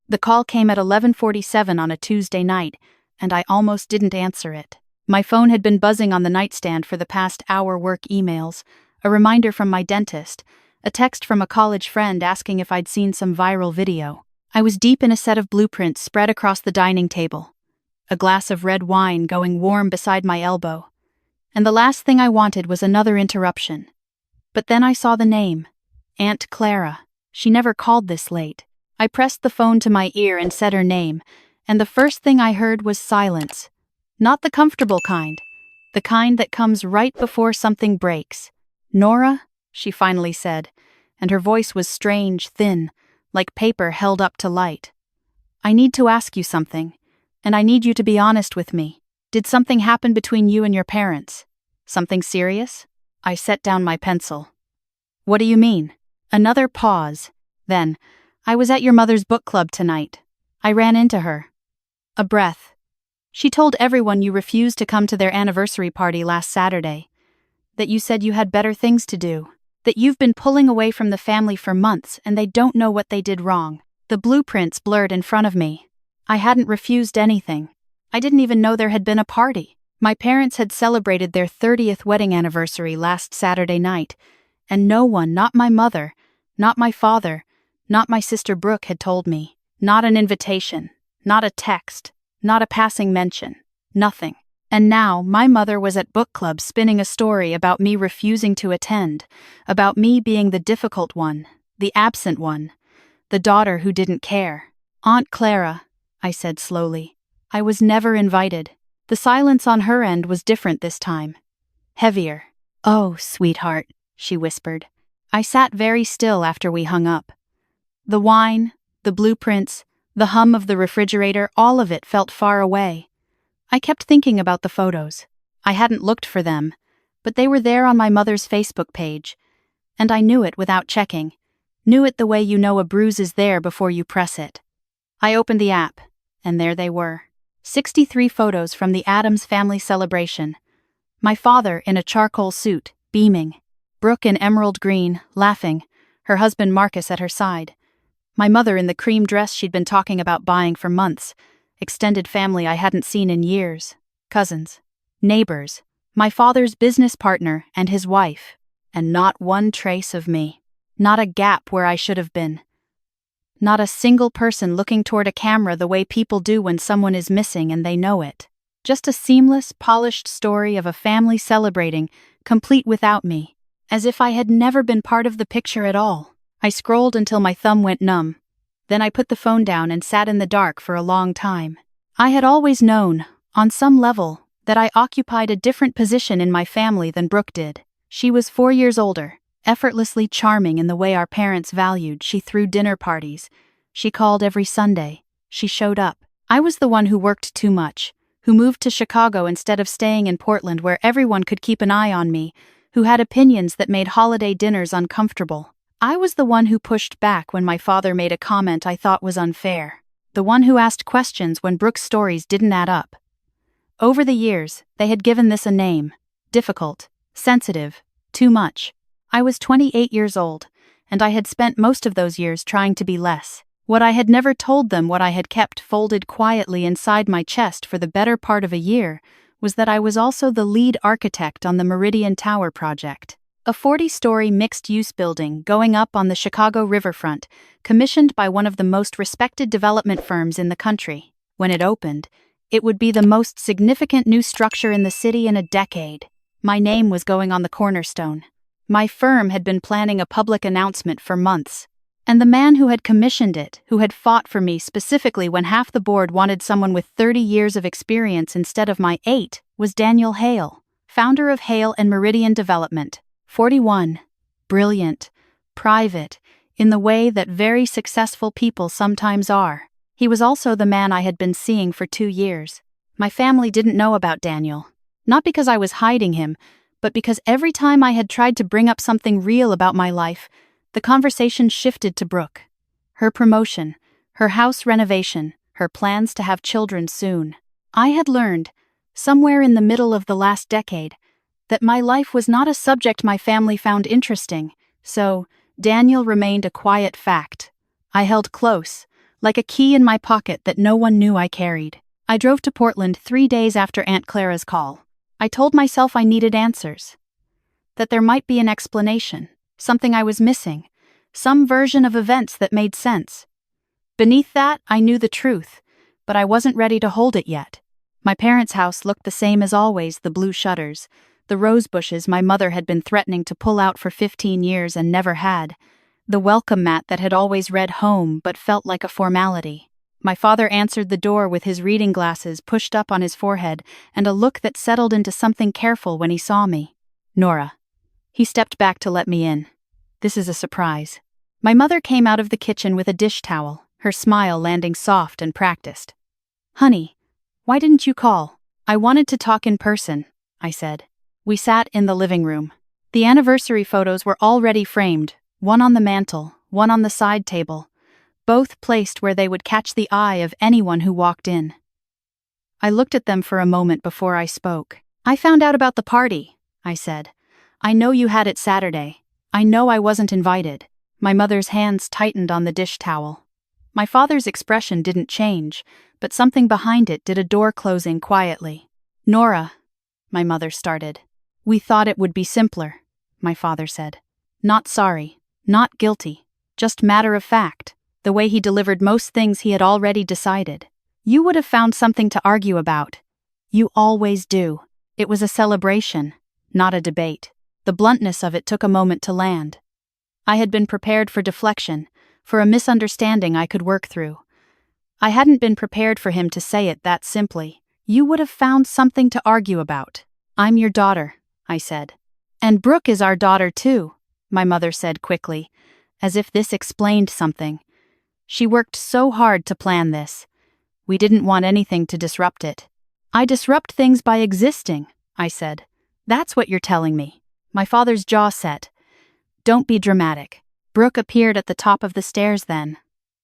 The call came at 11:47 on a Tuesday night, and I almost didn't answer it. My phone had been buzzing on the nightstand for the past hour. Work emails, a reminder from my dentist, a text from a college friend asking if I'd seen some viral video. I was deep in a set of blueprints spread across the dining table, a glass of red wine going warm beside my elbow. And the last thing I wanted was another interruption. But then I saw the name, Aunt Clara. She never called this late. I pressed the phone to my ear and said her name, and the first thing I heard was silence. Not the comfortable kind, the kind that comes right before something breaks. "Nora?" she finally said, and her voice was strange, thin, like paper held up to light. "I need to ask you something, and I need you to be honest with me. Did something happen between you and your parents? Something serious?" I set down my pencil. "What do you mean?" Another pause. Then, "I was at your mother's book club tonight. I ran into her." A breath. "She told everyone you refused to come to their anniversary party last Saturday. That you said you had better things to do. That you've been pulling away from the family for months and they don't know what they did wrong." The blueprints blurred in front of me. I hadn't refused anything. I didn't even know there had been a party. My parents had celebrated their 30th wedding anniversary last Saturday night, and no one, not my mother, not my father, not my sister Brooke, had told me. Not an invitation, not a text, not a passing mention, nothing. And now my mother was at book club spinning a story about me refusing to attend, about me being the difficult one, the absent one, the daughter who didn't care. "Aunt Clara," I said slowly. "I was never invited." The silence on her end was different this time. Heavier. "Oh, sweetheart," she whispered. I sat very still after we hung up. The wine, the blueprints, the hum of the refrigerator, all of it felt far away. I kept thinking about the photos. I hadn't looked for them, but they were there on my mother's Facebook page, and I knew it without checking. Knew it the way you know a bruise is there before you press it. I opened the app, and there they were. 63 photos from the Addams family celebration. My father in a charcoal suit, beaming. Brooke in emerald green, laughing, her husband Marcus at her side. My mother in the cream dress she'd been talking about buying for months. Extended family I hadn't seen in years. Cousins. Neighbors. My father's business partner and his wife. And not one trace of me. Not a gap where I should have been. Not a single person looking toward a camera the way people do when someone is missing and they know it. Just a seamless, polished story of a family celebrating, complete without me. As if I had never been part of the picture at all. I scrolled until my thumb went numb. Then I put the phone down and sat in the dark for a long time. I had always known, on some level, that I occupied a different position in my family than Brooke did. She was 4 years older, effortlessly charming in the way our parents valued. She threw dinner parties. She called every Sunday. She showed up. I was the one who worked too much, who moved to Chicago instead of staying in Portland where everyone could keep an eye on me, who had opinions that made holiday dinners uncomfortable. I was the one who pushed back when my father made a comment I thought was unfair. The one who asked questions when Brooke's stories didn't add up. Over the years, they had given this a name. Difficult, sensitive, too much. I was 28 years old, and I had spent most of those years trying to be less. What I had never told them, what I had kept folded quietly inside my chest for the better part of a year, was that I was also the lead architect on the Meridian Tower project. A 40-story mixed-use building going up on the Chicago riverfront, commissioned by one of the most respected development firms in the country. When it opened, it would be the most significant new structure in the city in a decade. My name was going on the cornerstone. My firm had been planning a public announcement for months. And the man who had commissioned it, who had fought for me specifically when half the board wanted someone with 30 years of experience instead of my 8, was Daniel Hale, founder of Hale and Meridian Development. 41. Brilliant. Private. In the way that very successful people sometimes are. He was also the man I had been seeing for 2 years. My family didn't know about Daniel. Not because I was hiding him, but because every time I had tried to bring up something real about my life, the conversation shifted to Brooke. Her promotion, her house renovation, her plans to have children soon. I had learned, somewhere in the middle of the last decade, that my life was not a subject my family found interesting, so Daniel remained a quiet fact. I held close, like a key in my pocket that no one knew I carried. I drove to Portland 3 days after Aunt Clara's call. I told myself I needed answers. That there might be an explanation, something I was missing, some version of events that made sense. Beneath that, I knew the truth, but I wasn't ready to hold it yet. My parents' house looked the same as always, the blue shutters, the rose bushes my mother had been threatening to pull out for 15 years and never had, the welcome mat that had always read home but felt like a formality. My father answered the door with his reading glasses pushed up on his forehead and a look that settled into something careful when he saw me. Nora. He stepped back to let me in. This is a surprise. My mother came out of the kitchen with a dish towel, her smile landing soft and practiced. Honey, why didn't you call? I wanted to talk in person, I said. We sat in the living room. The anniversary photos were already framed, one on the mantel, one on the side table, both placed where they would catch the eye of anyone who walked in. I looked at them for a moment before I spoke. I found out about the party, I said. I know you had it Saturday. I know I wasn't invited. My mother's hands tightened on the dish towel. My father's expression didn't change, but something behind it did, a door closing quietly. Nora, my mother started. We thought it would be simpler, my father said. Not sorry, not guilty, just matter of fact, the way he delivered most things he had already decided. You would have found something to argue about. You always do. It was a celebration, not a debate. The bluntness of it took a moment to land. I had been prepared for deflection, for a misunderstanding I could work through. I hadn't been prepared for him to say it that simply. You would have found something to argue about. I'm your daughter, I said. And Brooke is our daughter too, my mother said quickly, as if this explained something. She worked so hard to plan this. We didn't want anything to disrupt it. I disrupt things by existing, I said. That's what you're telling me. My father's jaw set. Don't be dramatic. Brooke appeared at the top of the stairs then,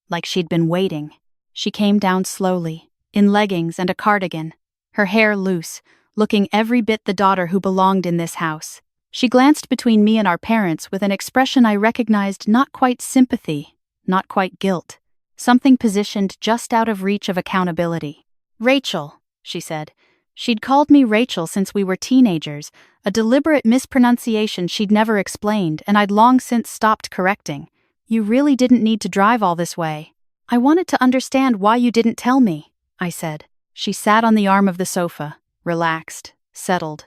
like she'd been waiting. She came down slowly, in leggings and a cardigan, her hair loose, looking every bit the daughter who belonged in this house. She glanced between me and our parents with an expression I recognized, not quite sympathy, not quite guilt, something positioned just out of reach of accountability. Rachel, she said. She'd called me Rachel since we were teenagers, a deliberate mispronunciation she'd never explained and I'd long since stopped correcting. You really didn't need to drive all this way. I wanted to understand why you didn't tell me, I said. She sat on the arm of the sofa, relaxed, settled.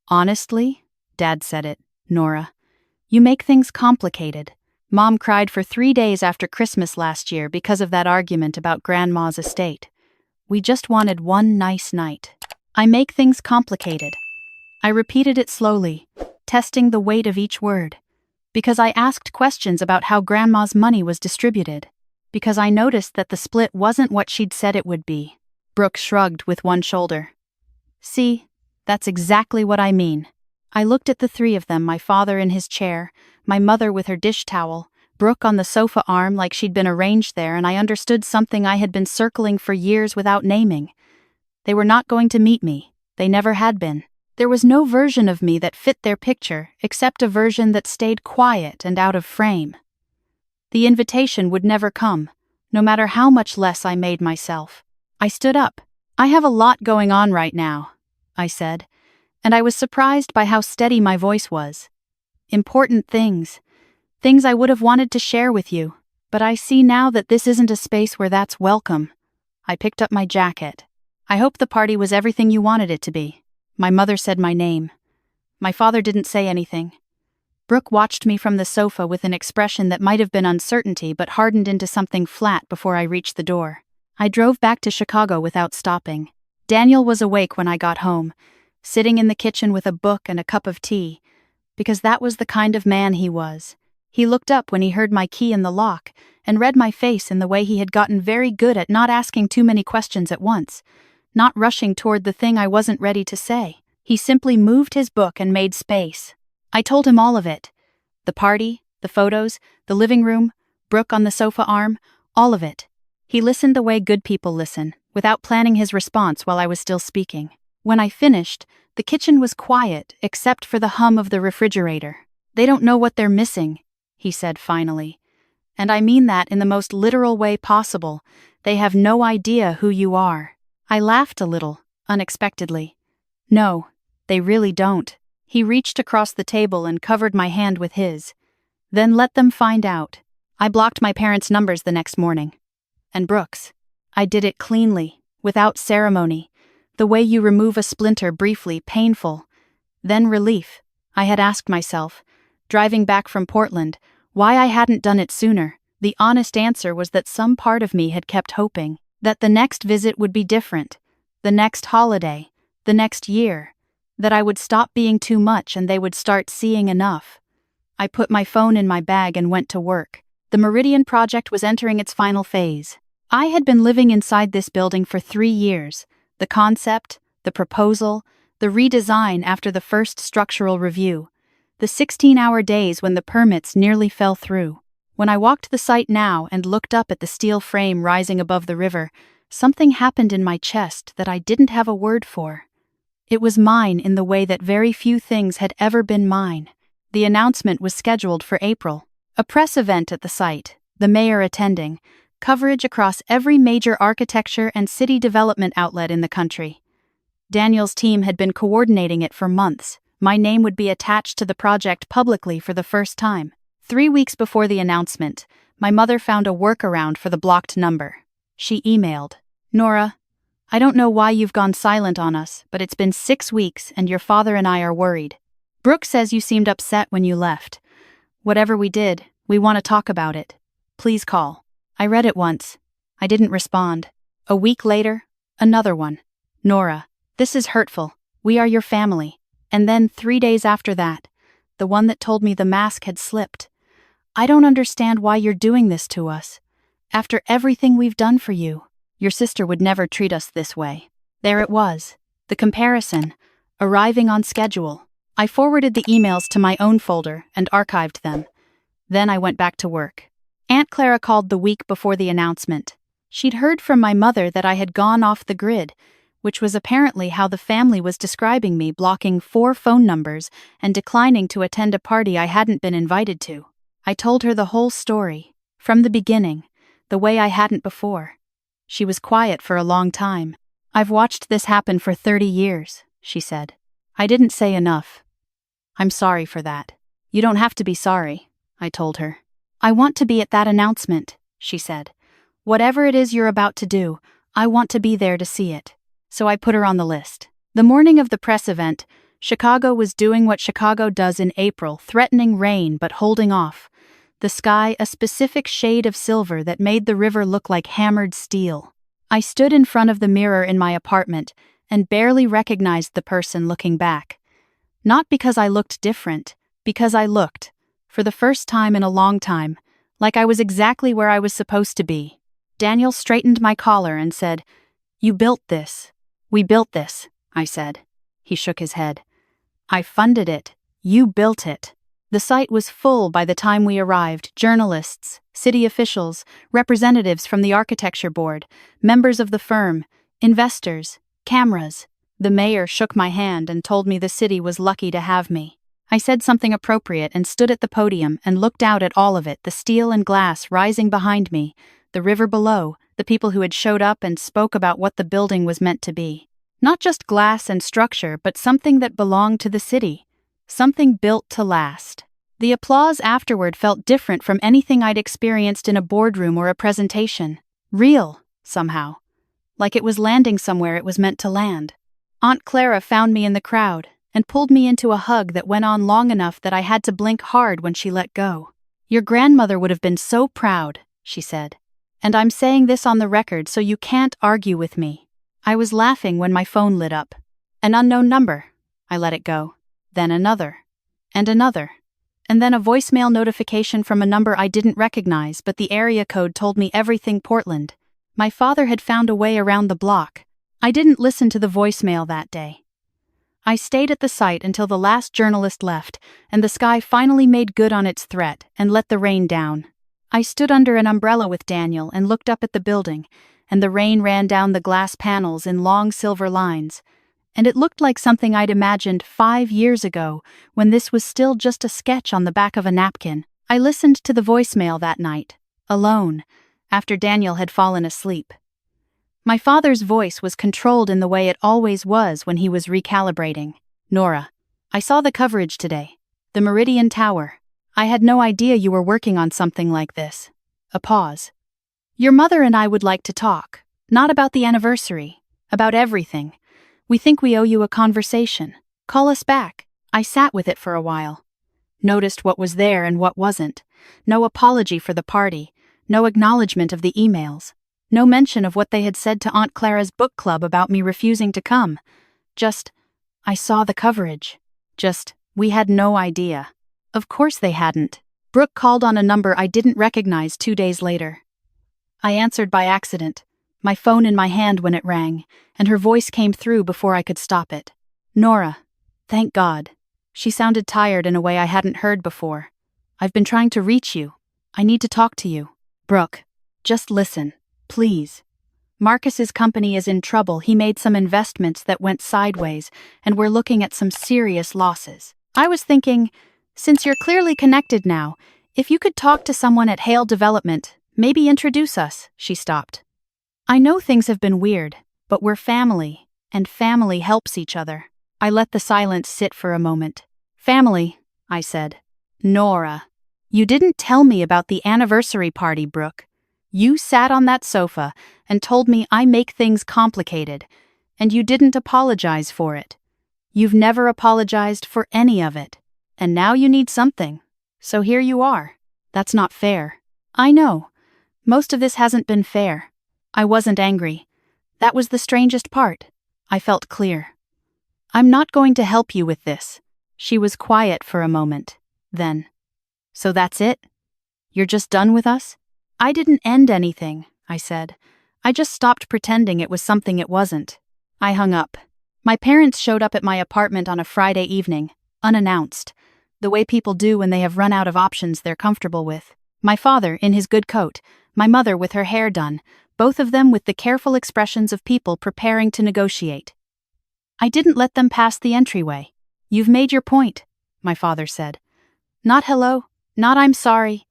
Honestly, Dad said it, Nora. You make things complicated. Mom cried for 3 days after Christmas last year because of that argument about Grandma's estate. We just wanted one nice night. I make things complicated. I repeated it slowly, testing the weight of each word. Because I asked questions about how Grandma's money was distributed. Because I noticed that the split wasn't what she'd said it would be. Brooke shrugged with one shoulder. See, that's exactly what I mean. I looked at the three of them, my father in his chair, my mother with her dish towel, Brooke on the sofa arm like she'd been arranged there, and I understood something I had been circling for years without naming. They were not going to meet me. They never had been. There was no version of me that fit their picture, except a version that stayed quiet and out of frame. The invitation would never come, no matter how much less I made myself. I stood up. I have a lot going on right now, I said, and I was surprised by how steady my voice was. Important things. Things I would have wanted to share with you, but I see now that this isn't a space where that's welcome. I picked up my jacket. I hope the party was everything you wanted it to be. My mother said my name. My father didn't say anything. Brooke watched me from the sofa with an expression that might have been uncertainty but hardened into something flat before I reached the door. I drove back to Chicago without stopping. Daniel was awake when I got home, sitting in the kitchen with a book and a cup of tea, because that was the kind of man he was. He looked up when he heard my key in the lock and read my face in the way he had gotten very good at not asking too many questions at once, not rushing toward the thing I wasn't ready to say. He simply moved his book and made space. I told him all of it. The party, the photos, the living room, Brooke on the sofa arm, all of it. He listened the way good people listen, without planning his response while I was still speaking. When I finished, the kitchen was quiet except for the hum of the refrigerator. They don't know what they're missing, he said finally. And I mean that in the most literal way possible. They have no idea who you are. I laughed a little, unexpectedly. No, they really don't. He reached across the table and covered my hand with his. Then let them find out. I blocked my parents' numbers the next morning. And Brooks. I did it cleanly, without ceremony. The way you remove a splinter briefly, painful. Then relief. I had asked myself, driving back from Portland, why I hadn't done it sooner. The honest answer was that some part of me had kept hoping that the next visit would be different, the next holiday, the next year, that I would stop being too much and they would start seeing enough. I put my phone in my bag and went to work. The Meridian project was entering its final phase. I had been living inside this building for 3 years. The concept, the proposal, the redesign after the first structural review. The 16-hour days when the permits nearly fell through. When I walked the site now and looked up at the steel frame rising above the river, something happened in my chest that I didn't have a word for. It was mine in the way that very few things had ever been mine. The announcement was scheduled for April. A press event at the site, the mayor attending, coverage across every major architecture and city development outlet in the country. Daniel's team had been coordinating it for months. My name would be attached to the project publicly for the first time. 3 weeks before the announcement, my mother found a workaround for the blocked number. She emailed, "Nora, I don't know why you've gone silent on us, but it's been 6 weeks and your father and I are worried. Brooke says you seemed upset when you left. Whatever we did, we want to talk about it. Please call." I read it once. I didn't respond. A week later, another one. "Nora, this is hurtful. We are your family." And then 3 days after that, the one that told me the mask had slipped. "I don't understand why you're doing this to us. After everything we've done for you, your sister would never treat us this way." There it was, the comparison, arriving on schedule. I forwarded the emails to my own folder and archived them. Then I went back to work. Aunt Clara called the week before the announcement. She'd heard from my mother that I had gone off the grid, which was apparently how the family was describing me, blocking 4 phone numbers and declining to attend a party I hadn't been invited to. I told her the whole story, from the beginning, the way I hadn't before. She was quiet for a long time. "I've watched this happen for 30 years, she said. I didn't say enough. "I'm sorry for that." "You don't have to be sorry," I told her. "I want to be at that announcement," she said. "Whatever it is you're about to do, I want to be there to see it." So I put her on the list. The morning of the press event, Chicago was doing what Chicago does in April, threatening rain but holding off. The sky a specific shade of silver that made the river look like hammered steel. I stood in front of the mirror in my apartment and barely recognized the person looking back. Not because I looked different, because I looked, for the first time in a long time, like I was exactly where I was supposed to be. Daniel straightened my collar and said, "You built this." "We built this," I said. He shook his head. "I funded it. You built it." The site was full by the time we arrived. Journalists, city officials, representatives from the architecture board, members of the firm, investors, cameras. The mayor shook my hand and told me the city was lucky to have me. I said something appropriate and stood at the podium and looked out at all of it, the steel and glass rising behind me, the river below, the people who had showed up and spoke about what the building was meant to be. Not just glass and structure, but something that belonged to the city. Something built to last. The applause afterward felt different from anything I'd experienced in a boardroom or a presentation. Real, somehow. Like it was landing somewhere it was meant to land. Aunt Clara found me in the crowd and pulled me into a hug that went on long enough that I had to blink hard when she let go. "Your grandmother would have been so proud," she said. "And I'm saying this on the record so you can't argue with me." I was laughing when my phone lit up. An unknown number. I let it go. Then another. And another. And then a voicemail notification from a number I didn't recognize, but the area code told me everything Portland. My father had found a way around the block. I didn't listen to the voicemail that day. I stayed at the site until the last journalist left, and the sky finally made good on its threat and let the rain down. I stood under an umbrella with Daniel and looked up at the building, and the rain ran down the glass panels in long silver lines. And it looked like something I'd imagined 5 years ago, when this was still just a sketch on the back of a napkin. I listened to the voicemail that night, alone, after Daniel had fallen asleep. My father's voice was controlled in the way it always was when he was recalibrating. Nora, I saw the coverage today. The Meridian Tower. I had no idea you were working on something like this. A pause. Your mother and I would like to talk. Not about the anniversary. About everything. We think we owe you a conversation. Call us back. I sat with it for a while. Noticed what was there and what wasn't. No apology for the party. No acknowledgement of the emails. No mention of what they had said to Aunt Clara's book club about me refusing to come. Just, I saw the coverage. Just, we had no idea. Of course they hadn't. Brooke called on a number I didn't recognize 2 days later. I answered by accident, my phone in my hand when it rang, and her voice came through before I could stop it. Nora. Thank God. She sounded tired in a way I hadn't heard before. I've been trying to reach you. I need to talk to you. Brooke. Just listen. Please. Marcus's company is in trouble. He made some investments that went sideways, and we're looking at some serious losses. I was thinking, since you're clearly connected now, if you could talk to someone at Hale Development, maybe introduce us. She stopped. I know things have been weird, but we're family, and family helps each other. I let the silence sit for a moment. Family, I said. Nora. You didn't tell me about the anniversary party, Brooke. You sat on that sofa and told me I make things complicated, and you didn't apologize for it. You've never apologized for any of it, and now you need something. So here you are. That's not fair. I know. Most of this hasn't been fair. I wasn't angry. That was the strangest part. I felt clear. I'm not going to help you with this. She was quiet for a moment. Then, so that's it? You're just done with us? I didn't end anything, I said. I just stopped pretending it was something it wasn't. I hung up. My parents showed up at my apartment on a Friday evening, unannounced, the way people do when they have run out of options they're comfortable with. My father in his good coat, my mother with her hair done, both of them with the careful expressions of people preparing to negotiate. I didn't let them pass the entryway. You've made your point, my father said. Not hello, not I'm sorry.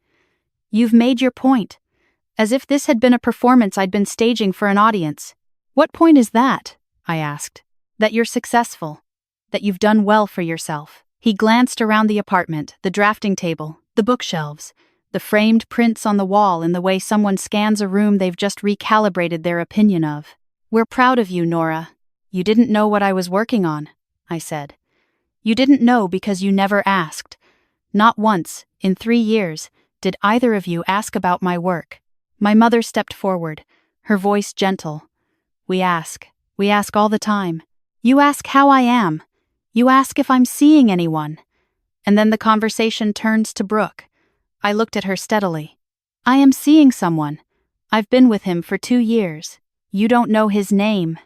You've made your point. As if this had been a performance I'd been staging for an audience. What point is that? I asked. That you're successful. That you've done well for yourself. He glanced around the apartment, the drafting table, the bookshelves, the framed prints on the wall in the way someone scans a room they've just recalibrated their opinion of. We're proud of you, Nora. You didn't know what I was working on, I said. You didn't know because you never asked. Not once, in 3 years, did either of you ask about my work. My mother stepped forward, her voice gentle. We ask all the time. You ask how I am. You ask if I'm seeing anyone. And then the conversation turns to Brooke. I looked at her steadily. I am seeing someone. I've been with him for 2 years. You don't know his name.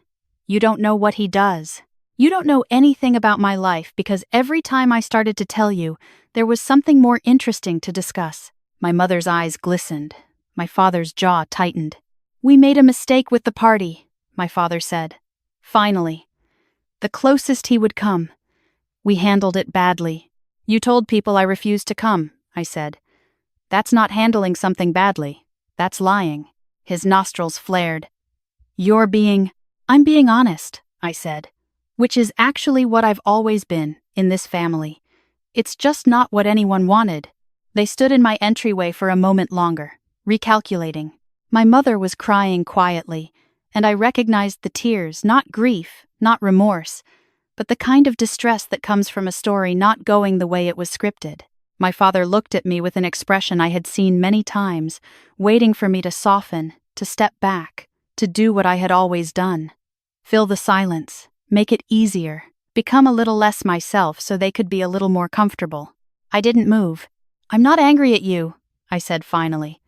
You don't know what he does. You don't know anything about my life because every time I started to tell you, there was something more interesting to discuss. My mother's eyes glistened. My father's jaw tightened. We made a mistake with the party, my father said. Finally. The closest he would come. We handled it badly. You told people I refused to come, I said. That's not handling something badly. That's lying. His nostrils flared. I'm being honest, I said. Which is actually what I've always been, in this family. It's just not what anyone wanted. They stood in my entryway for a moment longer, recalculating. My mother was crying quietly, and I recognized the tears, not grief, not remorse, but the kind of distress that comes from a story not going the way it was scripted. My father looked at me with an expression I had seen many times, waiting for me to soften, to step back, to do what I had always done. Fill the silence, make it easier, become a little less myself so they could be a little more comfortable. I didn't move. I'm not angry at you, I said finally.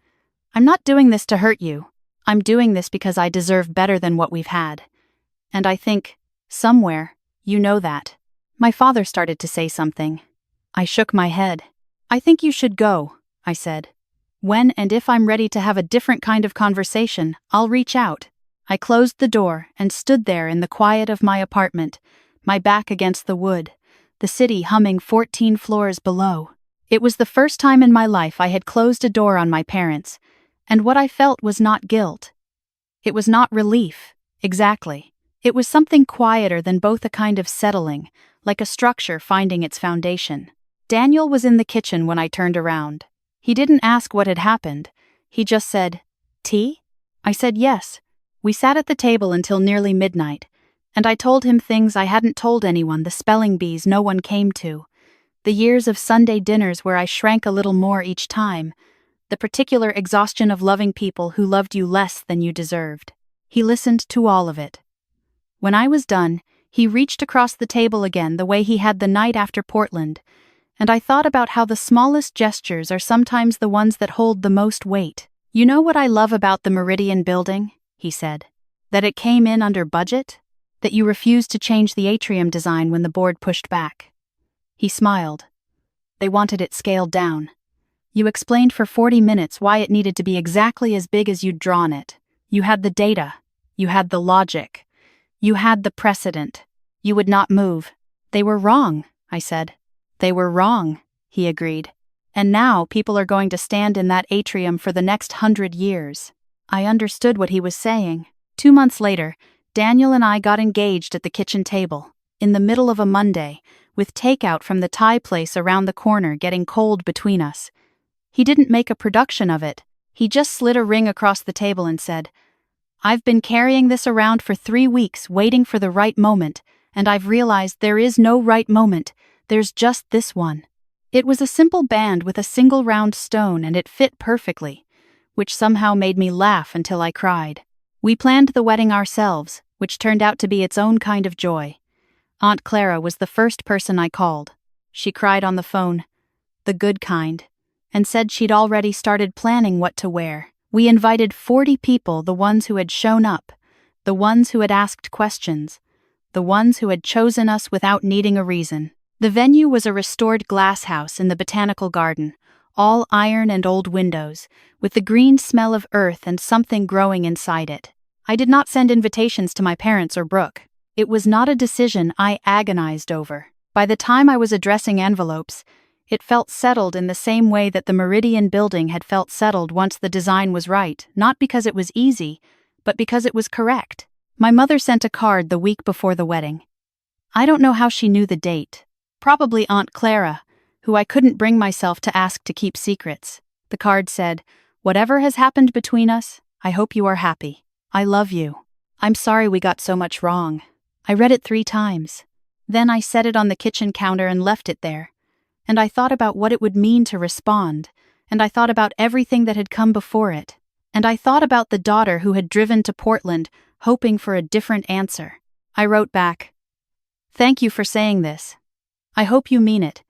I'm not doing this to hurt you. I'm doing this because I deserve better than what we've had. And I think, somewhere, you know that. My father started to say something. I shook my head. I think you should go, I said. When and if I'm ready to have a different kind of conversation, I'll reach out. I closed the door and stood there in the quiet of my apartment, my back against the wood, the city humming 14 floors below. It was the first time in my life I had closed a door on my parents, And what I felt was not guilt. It was not relief, exactly. It was something quieter than both, a kind of settling, like a structure finding its foundation. Daniel was in the kitchen when I turned around. He didn't ask what had happened. He just said, "Tea?" I said yes. We sat at the table until nearly midnight, and I told him things I hadn't told anyone, the spelling bees no one came to, the years of Sunday dinners where I shrank a little more each time, the particular exhaustion of loving people who loved you less than you deserved. He listened to all of it. When I was done, he reached across the table again the way he had the night after Portland, and I thought about how the smallest gestures are sometimes the ones that hold the most weight. "You know what I love about the Meridian building?" he said. "That it came in under budget? That you refused to change the atrium design when the board pushed back." He smiled. "They wanted it scaled down. You explained for 40 minutes why it needed to be exactly as big as you'd drawn it. You had the data. You had the logic. You had the precedent. You would not move." "They were wrong," I said. "They were wrong," he agreed. "And now people are going to stand in that atrium for the next 100 years. I understood what he was saying. 2 months later, Daniel and I got engaged at the kitchen table, in the middle of a Monday, with takeout from the Thai place around the corner getting cold between us. He didn't make a production of it. He just slid a ring across the table and said, "I've been carrying this around for 3 weeks, waiting for the right moment, and I've realized there is no right moment, there's just this one." It was a simple band with a single round stone, and it fit perfectly, which somehow made me laugh until I cried. We planned the wedding ourselves, which turned out to be its own kind of joy. Aunt Clara was the first person I called. She cried on the phone, the good kind, and said she'd already started planning what to wear. We invited 40 people, the ones who had shown up, the ones who had asked questions, the ones who had chosen us without needing a reason. The venue was a restored glass house in the botanical garden, all iron and old windows, with the green smell of earth and something growing inside it. I did not send invitations to my parents or Brooke. It was not a decision I agonized over. By the time I was addressing envelopes, it felt settled in the same way that the Meridian building had felt settled once the design was right, not because it was easy, but because it was correct. My mother sent a card the week before the wedding. I don't know how she knew the date. Probably Aunt Clara, who I couldn't bring myself to ask to keep secrets. The card said, "Whatever has happened between us, I hope you are happy. I love you. I'm sorry we got so much wrong." I read it 3 times. Then I set it on the kitchen counter and left it there. And I thought about what it would mean to respond, and I thought about everything that had come before it. And I thought about the daughter who had driven to Portland, hoping for a different answer. I wrote back, "Thank you for saying this. I hope you mean it.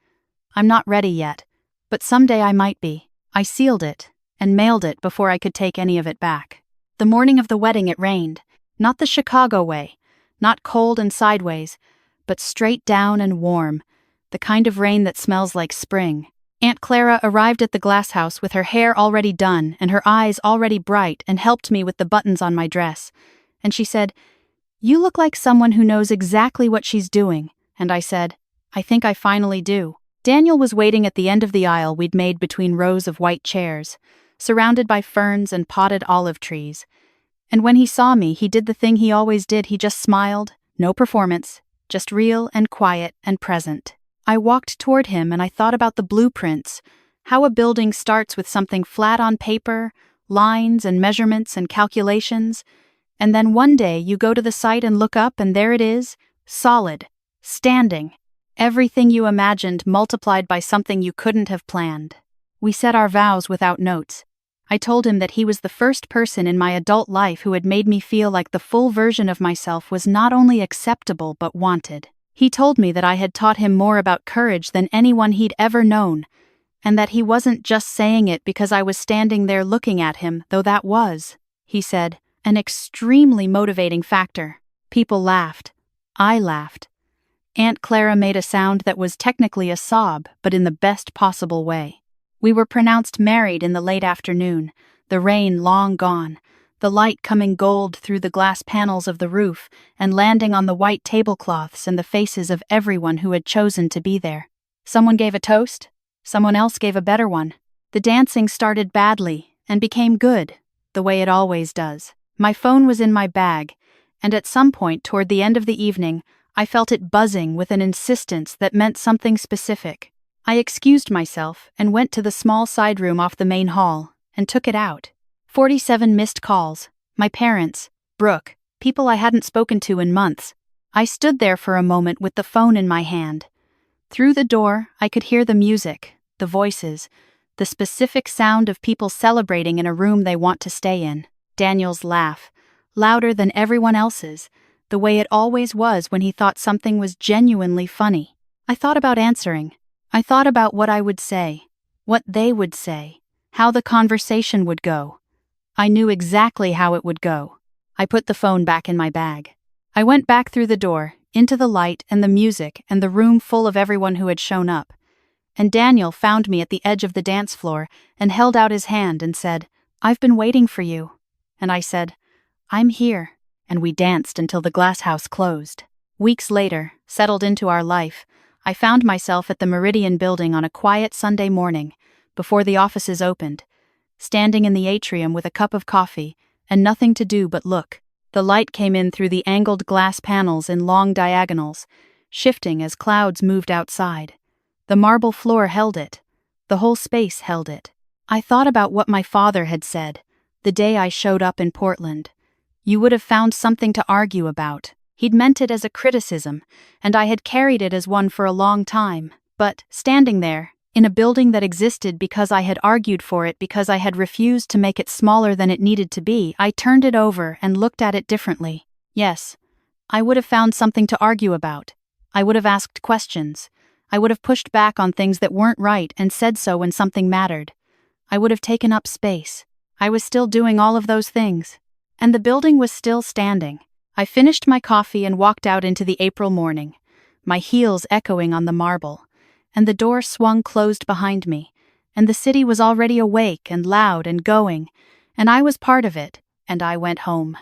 I'm not ready yet, but someday I might be." I sealed it and mailed it before I could take any of it back. The morning of the wedding it rained, not the Chicago way, not cold and sideways, but straight down and warm, the kind of rain that smells like spring. Aunt Clara arrived at the glass house with her hair already done and her eyes already bright and helped me with the buttons on my dress. And she said, "You look like someone who knows exactly what she's doing." And I said, "I think I finally do." Daniel was waiting at the end of the aisle we'd made between rows of white chairs, surrounded by ferns and potted olive trees. And when he saw me, he did the thing he always did. He just smiled, no performance, just real and quiet and present. I walked toward him and I thought about the blueprints, how a building starts with something flat on paper, lines and measurements and calculations, and then one day you go to the site and look up and there it is, solid, standing. Everything you imagined multiplied by something you couldn't have planned. We said our vows without notes. I told him that he was the first person in my adult life who had made me feel like the full version of myself was not only acceptable but wanted. He told me that I had taught him more about courage than anyone he'd ever known, and that he wasn't just saying it because I was standing there looking at him, though that was, he said, an extremely motivating factor. People laughed. I laughed. Aunt Clara made a sound that was technically a sob, but in the best possible way. We were pronounced married in the late afternoon, the rain long gone, the light coming gold through the glass panels of the roof and landing on the white tablecloths and the faces of everyone who had chosen to be there. Someone gave a toast, someone else gave a better one. The dancing started badly, and became good, the way it always does. My phone was in my bag, and at some point toward the end of the evening, I felt it buzzing with an insistence that meant something specific. I excused myself and went to the small side room off the main hall and took it out. 47 missed calls. My parents, Brooke, people I hadn't spoken to in months. I stood there for a moment with the phone in my hand. Through the door, I could hear the music, the voices, the specific sound of people celebrating in a room they want to stay in. Daniel's laugh, louder than everyone else's, the way it always was when he thought something was genuinely funny. I thought about answering. I thought about what I would say, what they would say, how the conversation would go. I knew exactly how it would go. I put the phone back in my bag. I went back through the door, into the light and the music and the room full of everyone who had shown up. And Daniel found me at the edge of the dance floor and held out his hand and said, "I've been waiting for you." And I said, "I'm here." And we danced until the glass house closed. Weeks later, settled into our life, I found myself at the Meridian building on a quiet Sunday morning, before the offices opened, standing in the atrium with a cup of coffee and nothing to do but look. The light came in through the angled glass panels in long diagonals, shifting as clouds moved outside. The marble floor held it. The whole space held it. I thought about what my father had said, the day I showed up in Portland. You would have found something to argue about. He'd meant it as a criticism, and I had carried it as one for a long time. But, standing there, in a building that existed because I had argued for it because I had refused to make it smaller than it needed to be, I turned it over and looked at it differently. Yes, I would have found something to argue about. I would have asked questions. I would have pushed back on things that weren't right and said so when something mattered. I would have taken up space. I was still doing all of those things. And the building was still standing. I finished my coffee and walked out into the April morning, my heels echoing on the marble, and the door swung closed behind me, and the city was already awake and loud and going, and I was part of it, and I went home.